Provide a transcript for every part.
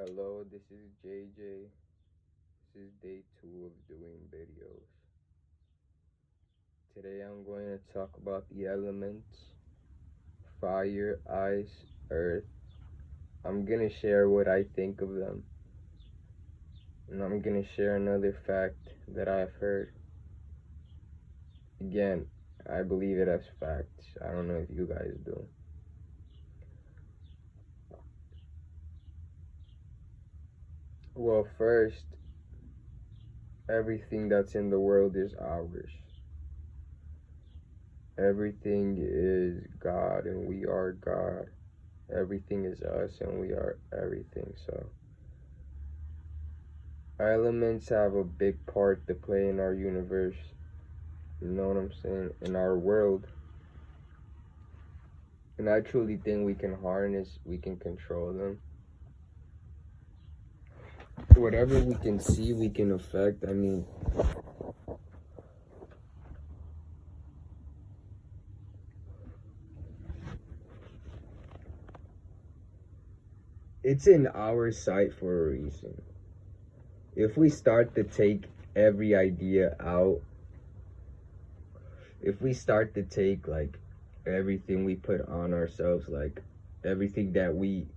Hello, this is JJ. This is day 2 of doing videos. Today I'm going to talk about the elements: fire, ice, earth. I'm going to share what I think of them. And I'm going to share another fact that I've heard. Again, I believe it as facts. I don't know if you guys do. Well, first, everything that's in the world is ours. Everything is God and we are God. Everything is us and we are everything. So elements have a big part to play in our universe. You know what I'm saying? In our world. And I truly think we can harness, we can control them. Whatever we can see, we can affect. I mean, it's in our sight for a reason. If we start to take every idea out, if we start to take like everything we put on ourselves, like everything that we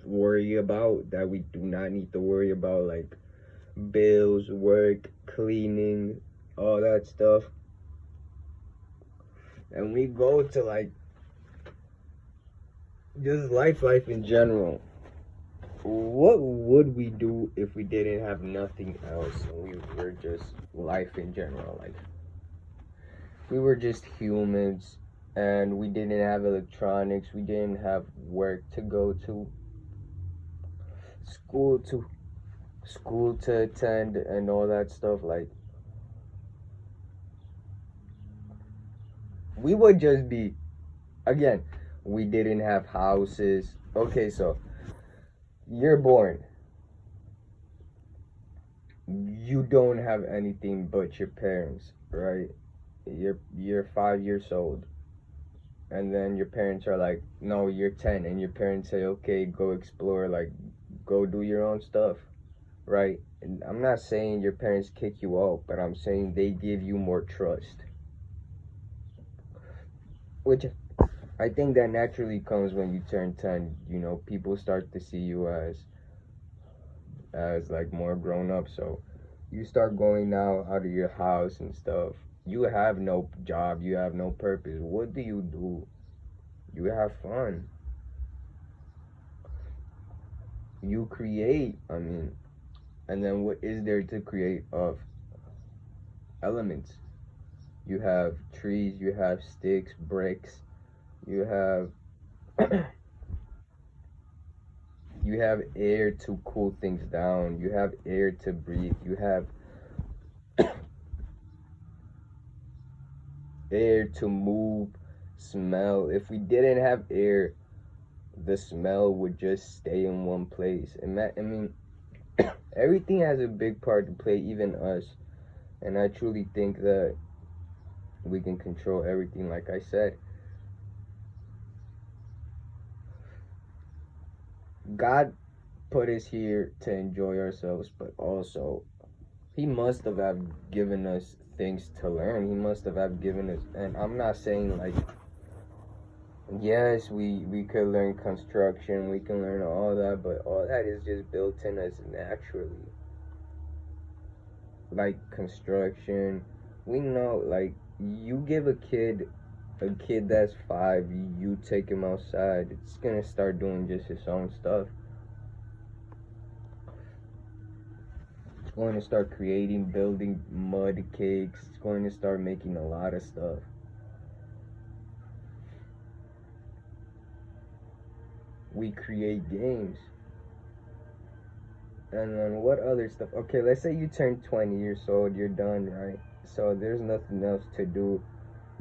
worry about that we do not need to worry about, like bills, work, cleaning, all that stuff, and we go to like just life in general. What would we do if we didn't have nothing else and we were just life in general? Like, we were just humans and we didn't have electronics, we didn't have work to go to, school to attend, and all that stuff. Like, we would just be, again, we didn't have houses. Okay, so you're born, you don't have anything but your parents, right? You're 5 years old, and then your parents are like, no, you're 10, and your parents say, okay, go explore, like, go do your own stuff, right? And I'm not saying your parents kick you out, but I'm saying they give you more trust, which I think that naturally comes when you turn 10. You know, people start to see you as like more grown up, so you start going out of your house and stuff. You have no job, you have no purpose. What do? You have fun, you create. I mean, and then what is there to create of elements? You have trees, you have sticks, bricks, you have you have air to cool things down, you have air to breathe, you have air to move, smell. If we didn't have air, the smell would just stay in one place. And I mean, everything has a big part to play, even us. And I truly think that we can control everything, like I said. God put us here to enjoy ourselves, but also He must have given us things to learn. He must have given us, and I'm not saying like, yes, we could learn construction, we can learn all that, but all that is just built in us naturally. Like construction, we know, like, you give a kid that's 5, you take him outside, it's gonna start doing just his own stuff. It's going to start creating, building mud cakes. It's going to start making a lot of stuff. We create games. And then what other stuff? Okay, let's say you turn 20 years old, you're done, right? So there's nothing else to do.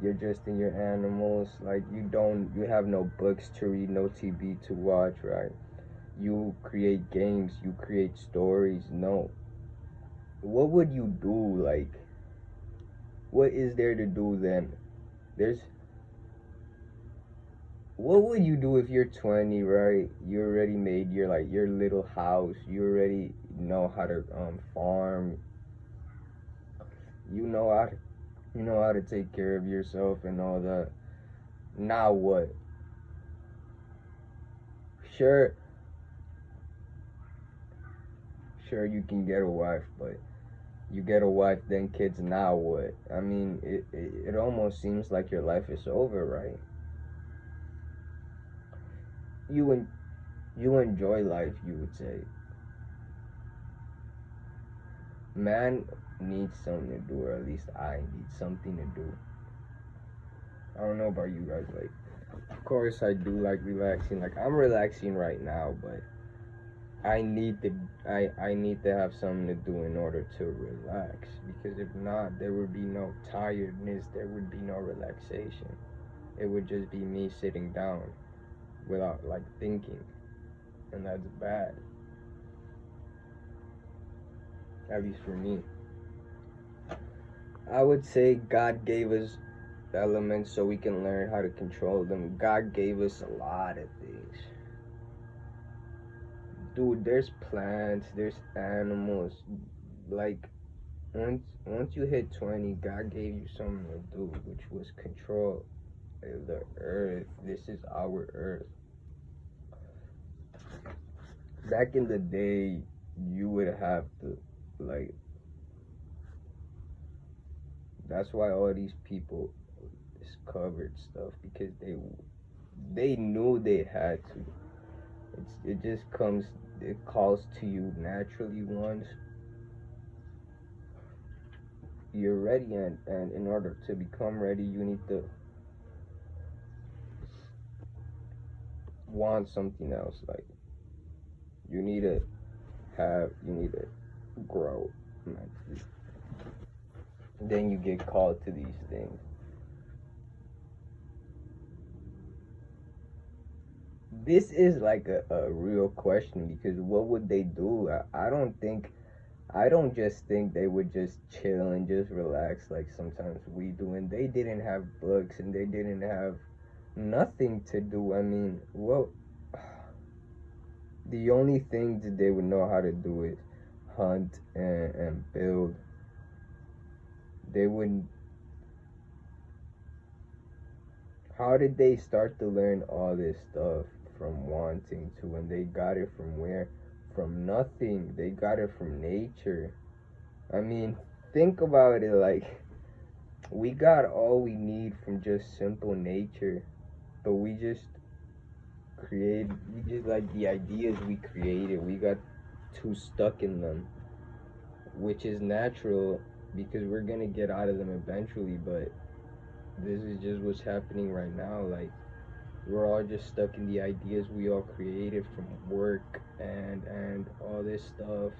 You're just in your animals. Like, you have no books to read, no TV to watch, right? You create games, you create stories. No. What would you do? Like, what is there to do then? There's what would you do if you're 20, right? You already made your like your little house. You already know how to farm. You know how to, you know how to take care of yourself and all that. Now what? Sure, sure you can get a wife, but you get a wife, then kids. Now what? I mean, it almost seems like your life is over, right? You en- you enjoy life, you would say. Man needs something to do, or at least I need something to do. I don't know about you guys. Like, of course, I do like relaxing. Like, I'm relaxing right now, but I need to I need to have something to do in order to relax. Because if not, there would be no tiredness. There would be no relaxation. It would just be me sitting down without like thinking, and that's bad. At least for me. I would say God gave us elements so we can learn how to control them. God gave us a lot of things. Dude, there's plants, there's animals. Like once you hit 20, God gave you something to do, which was control the earth. This is our earth. Back in the day, you would have to like that's why all these people discovered stuff because they knew they had to. It just comes, it calls to you naturally once you're ready, and in order to become ready, you need to want something else. Like you need to grow mentally. Then you get called to these things. This is like a real question because what would they do? I don't just think they would just chill and just relax like sometimes we do. And they didn't have books and they didn't have nothing to do. I mean, well, the only thing that they would know how to do is hunt and build. They wouldn't. How did they start to learn all this stuff from wanting to? When they got it from where? From nothing. They got it from nature. I mean, think about it like we got all we need from just simple nature, but we just like the ideas we created, we got too stuck in them, which is natural because we're gonna get out of them eventually, but this is just what's happening right now. Like, we're all just stuck in the ideas we all created from work and all this stuff,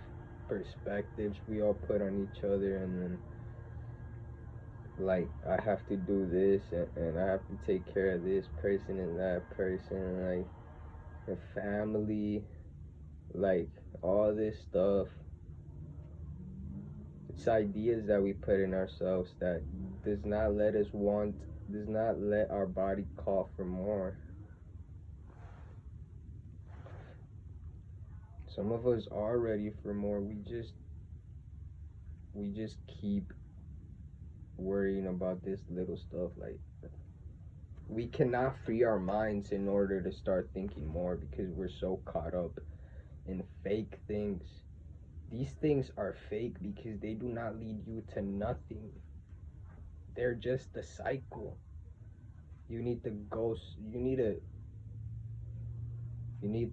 perspectives we all put on each other, and then like I have to do this and I have to take care of this person and that person, like the family, like all this stuff. It's ideas that we put in ourselves that does not let us want, does not let our body call for more. Some of us are ready for more. We just keep worrying about this little stuff. Like, we cannot free our minds in order to start thinking more because we're so caught up in fake things. These things are fake because they do not lead you to nothing. They're just a cycle. You need to go. You need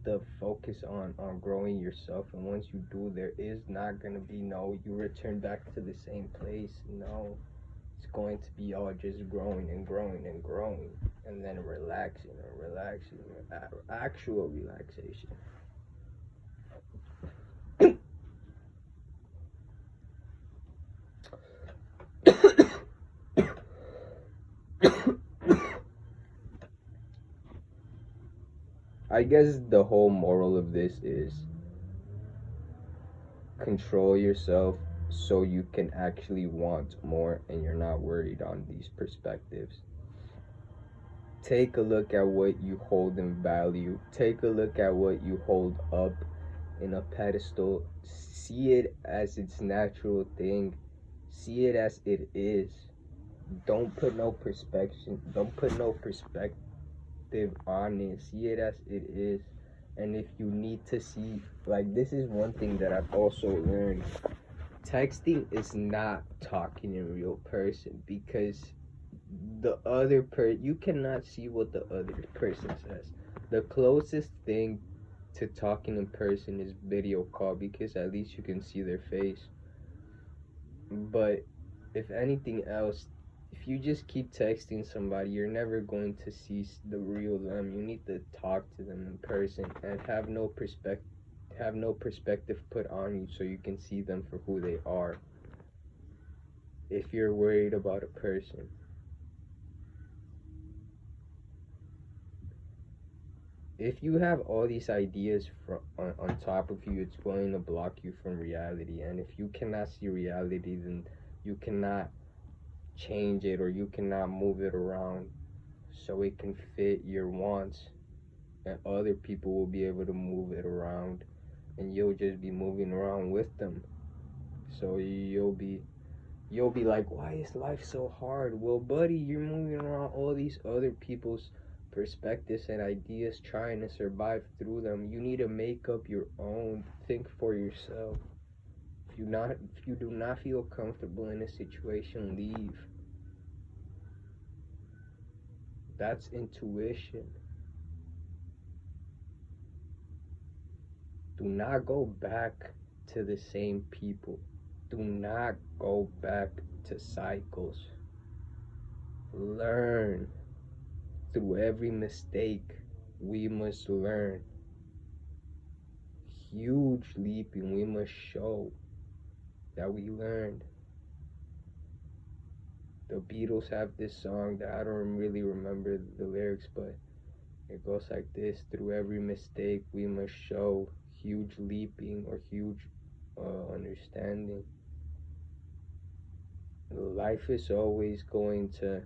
to focus on growing yourself, and once you do, there is not gonna be no you return back to the same place. No, it's going to be all just growing and growing and growing, and then relaxing and relaxing, actual relaxation. I guess the whole moral of this is control yourself so you can actually want more and you're not worried on these perspectives. Take a look at what you hold in value. Take a look at what you hold up in a pedestal. See it as its natural thing. See it as it is. Don't put no perspective. Don't put no perspective on it. See it as it is. And if you need to see, like, this is one thing that I've also learned. Texting is not talking in real person, because you cannot see what the other person says. The closest thing to talking in person is video call, because at least you can see their face. But if anything else, if you just keep texting somebody, you're never going to see the real them. You need to talk to them in person and have no perspective put on you, so you can see them for who they are. If you're worried about a person, if you have all these ideas on top of you, it's going to block you from reality. And if you cannot see reality, then you cannot change it, or you cannot move it around so it can fit your wants, and other people will be able to move it around, and you'll just be moving around with them. So you'll be like, why is life so hard? Well, buddy, you're moving around all these other people's perspectives and ideas, trying to survive through them. You need to make up your own. Think for yourself. If you do not feel comfortable in a situation, leave. That's intuition. Do not go back to the same people. Do not go back to cycles. Learn. Through every mistake, we must learn. Huge leaping, we must show that we learned. The Beatles have this song that I don't really remember the lyrics, but it goes like this: through every mistake, we must show huge leaping, or huge understanding. Life is always going to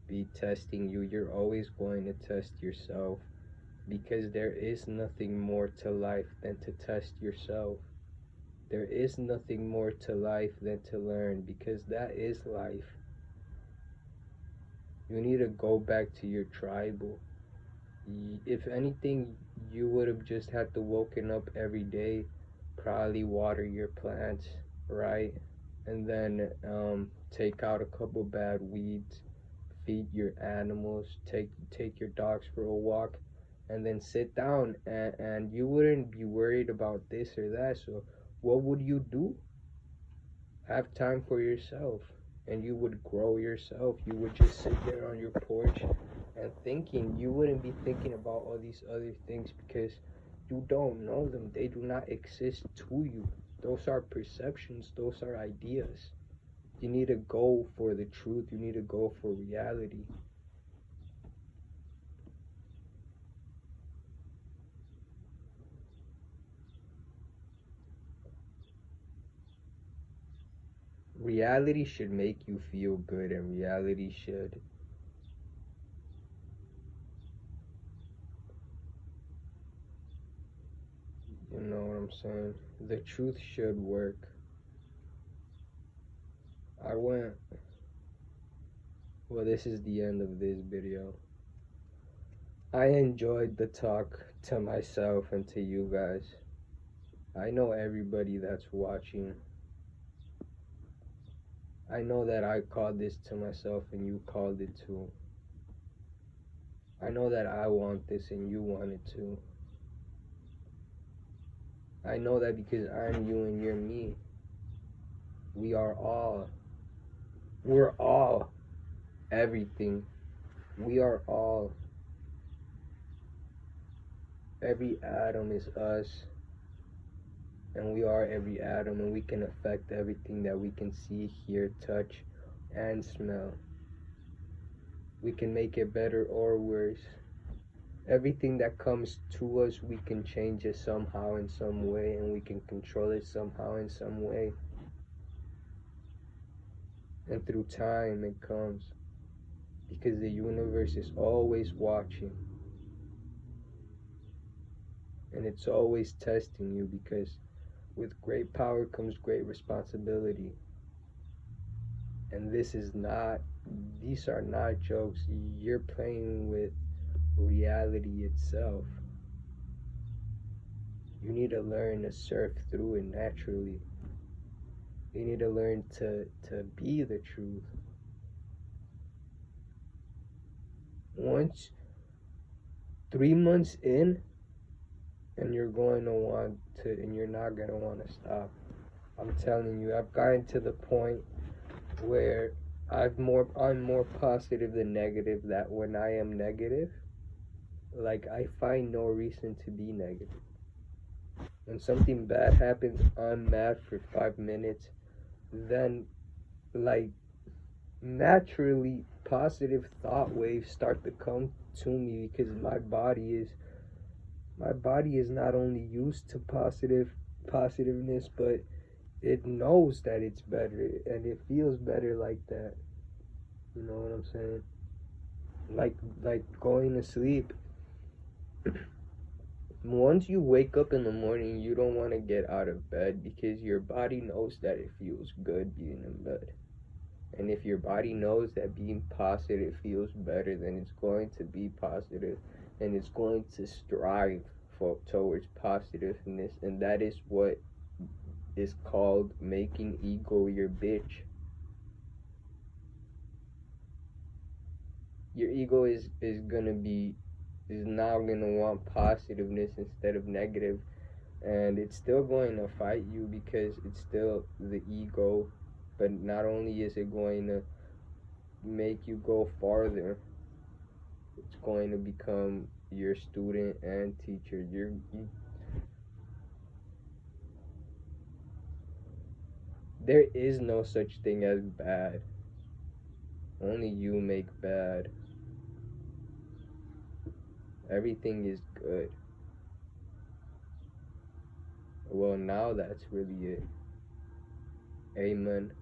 be testing you. You're always going to test yourself, because there is nothing more to life than to test yourself. There is nothing more to life than to learn, because that is life. You need to go back to your tribal. If anything, you would have just had to woken up every day, probably water your plants, right? And then take out a couple bad weeds, feed your animals, take your dogs for a walk, and then sit down, and you wouldn't be worried about this or that. So what would you do? Have time for yourself, and you would grow yourself. You would just sit there on your porch and thinking. You wouldn't be thinking about all these other things, because you don't know them. They do not exist to you. Those are perceptions. Those are ideas. You need to go for the truth. You need to go for reality. Reality should make you feel good, and reality should, you know what I'm saying? The truth should work. Well, this is the end of this video. I enjoyed the talk to myself and to you guys. I know everybody that's watching. I know that I called this to myself and you called it too. I know that I want this and you want it too. I know that because I'm you and you're me. We're all everything. We are all. Every atom is us. And we are every atom, and we can affect everything that we can see, hear, touch, and smell. We can make it better or worse. Everything that comes to us, we can change it somehow in some way, and we can control it somehow in some way. And through time it comes, because the universe is always watching, and it's always testing you, because with great power comes great responsibility. And these are not jokes. You're playing with reality itself. You need to learn to surf through it naturally. You need to learn to be the truth. Once 3 months in, and you're going to want to, and you're not going to want to stop. I'm telling you, I've gotten to the point where I'm more positive than negative, that when I am negative, like, I find no reason to be negative. When something bad happens, I'm mad for 5 minutes. Then, like, naturally, positive thought waves start to come to me, because my body is not only used to positiveness, but it knows that it's better, and it feels better like that. You know what I'm saying? Like going to sleep. Once you wake up in the morning, you don't want to get out of bed, because your body knows that it feels good being in bed. And if your body knows that being positive feels better, then it's going to be positive, and it's going to strive towards positiveness. And that is what is called making ego your bitch. Your ego is now gonna want positiveness instead of negative, and it's still going to fight you, because it's still the ego. But not only is it going to make you go farther, it's going to become your student and teacher. There is no such thing as bad. Only you make bad. Everything is good. Well, now that's really it. Amen.